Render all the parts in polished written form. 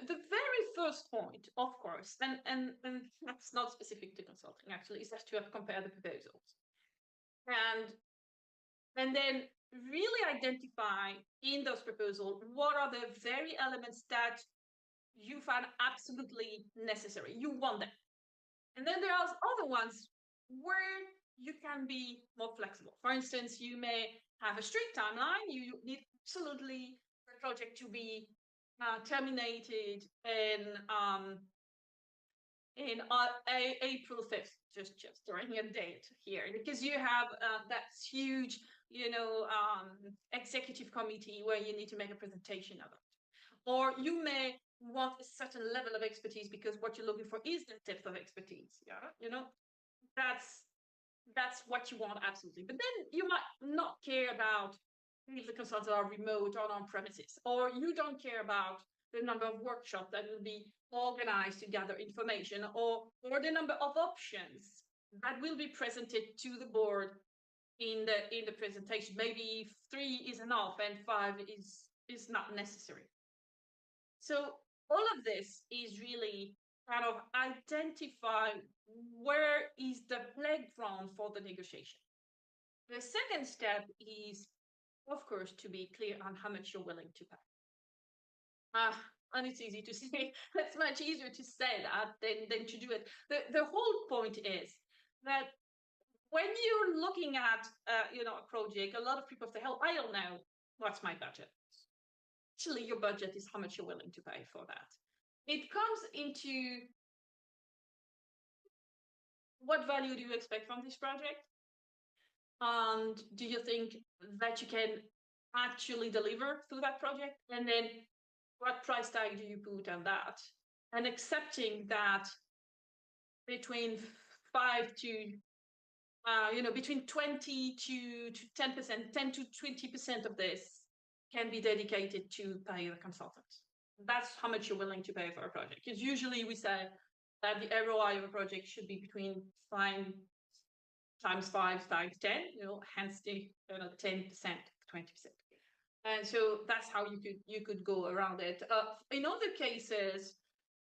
the very first point, of course, and that's not specific to consulting actually, is that you have to compare the proposals. And then really identify in those proposals what are the very elements that you find absolutely necessary. You want them. And then there are other ones where you can be more flexible. For instance, you may have a strict timeline. You need absolutely the project to be terminated in April 5th, just throwing a date here, because you have that huge, executive committee where you need to make a presentation of it. Or you may want a certain level of expertise because what you're looking for is the depth of expertise. Yeah, that's what you want absolutely. But then you might not care about if the consultants are remote or on premises, or you don't care about the number of workshops that will be organized to gather information, or the number of options that will be presented to the board in the presentation. Maybe 3 is enough and 5 is not necessary. So all of this is really kind of identify where is the playground for the negotiation. The second step is, of course, to be clear on how much you're willing to pay. And it's easy to say. It's much easier to say that than to do it. The whole point is that when you're looking at a project, a lot of people say, "Oh, I don't know what's my budget." Actually, your budget is how much you're willing to pay for that. It comes into what value do you expect from this project? And do you think that you can actually deliver through that project? And then what price tag do you put on that? And accepting that between 5 to, between 20 to 10%, 10 to 20% of this can be dedicated to pay the consultants. That's how much you're willing to pay for a project. Because usually we say that the ROI of a project should be between 5 times 5 times 10, hence the 10%, 20%. And so that's how you could go around it. In other cases,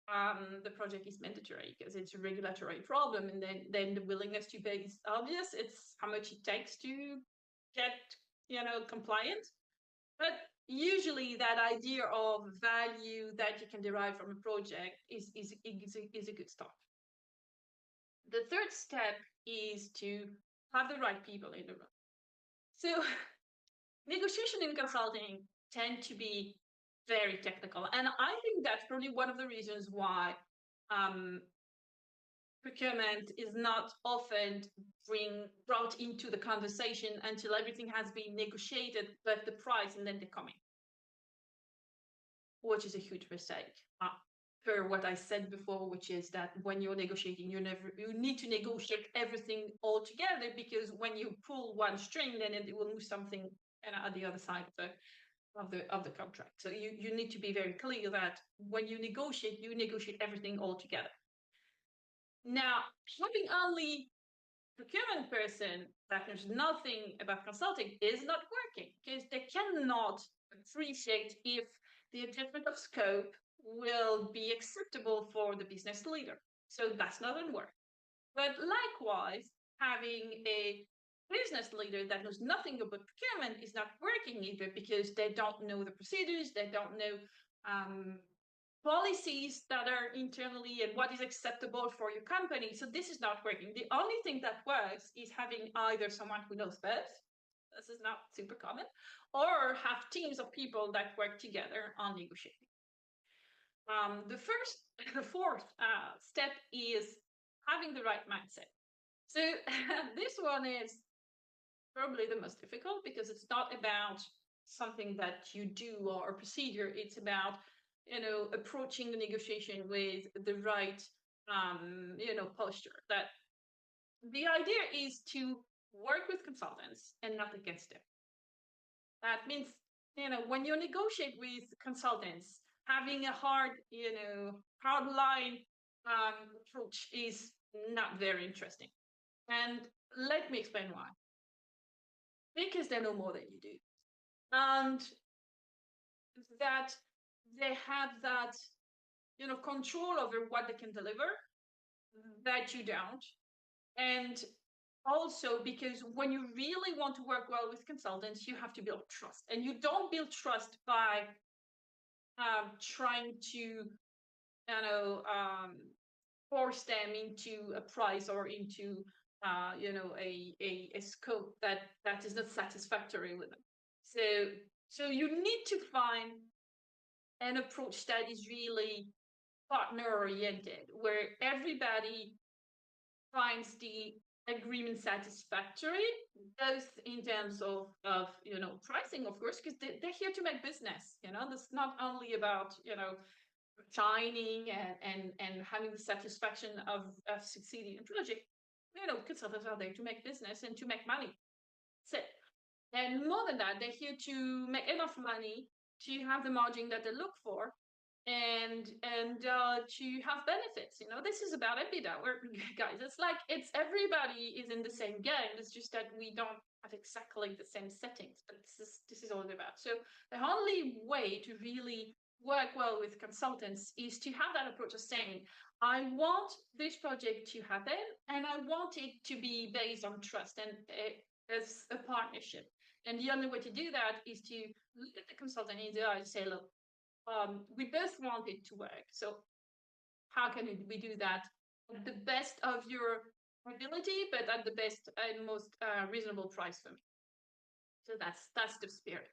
the project is mandatory because it's a regulatory problem, and then the willingness to pay is obvious. It's how much it takes to get compliant. But usually that idea of value that you can derive from a project is a good start. The third step is to have the right people in the room. So negotiation in consulting tend to be very technical. And I think that's probably one of the reasons why procurement is not often brought into the conversation until everything has been negotiated, but the price, and then they come in, which is a huge mistake. Per what I said before, which is that when you're negotiating, you need to negotiate everything all together, because when you pull one string, then it will move something at the other side of the contract. So you need to be very clear that when you negotiate everything all together. Now, having only procurement person that knows nothing about consulting is not working, because they cannot appreciate if the adjustment of scope will be acceptable for the business leader. So that's not going to work. But likewise, having a business leader that knows nothing about procurement is not working either, because they don't know the procedures, they don't know policies that are internally and what is acceptable for your company. So this is not working. The only thing that works is having either someone who knows both, this is not super common, or have teams of people that work together on negotiating. The fourth step is having the right mindset. So this one is probably the most difficult, because it's not about something that you do or a procedure. It's about approaching the negotiation with the right posture. That the idea is to work with consultants and not against them. That means when you negotiate with consultants, having a hard line approach is not very interesting. And let me explain why. Because they know more than you do, and that they have that control over what they can deliver that you don't. And also because when you really want to work well with consultants, you have to build trust, and you don't build trust by trying to force them into a price or into a scope that is not satisfactory with them. So you need to find an approach that is really partner oriented, where everybody finds the agreement satisfactory, both in terms of pricing, of course, because they're here to make business. This is not only about shining and having the satisfaction of succeeding in a project. Consultants are there to make business and to make money. So, and more than that, they're here to make enough money to have the margin that they look for, and to have benefits. This is about EBITDA. Guys, it's everybody is in the same game. It's just that we don't have exactly the same settings, but this is all about. So the only way to really work well with consultants is to have that approach of saying, I want this project to happen, and I want it to be based on trust and as a partnership. And the only way to do that is to look at the consultant in the eye and say, look, we both want it to work. So how can we do that at the best of your ability, but at the best and most reasonable price for me? So that's the spirit.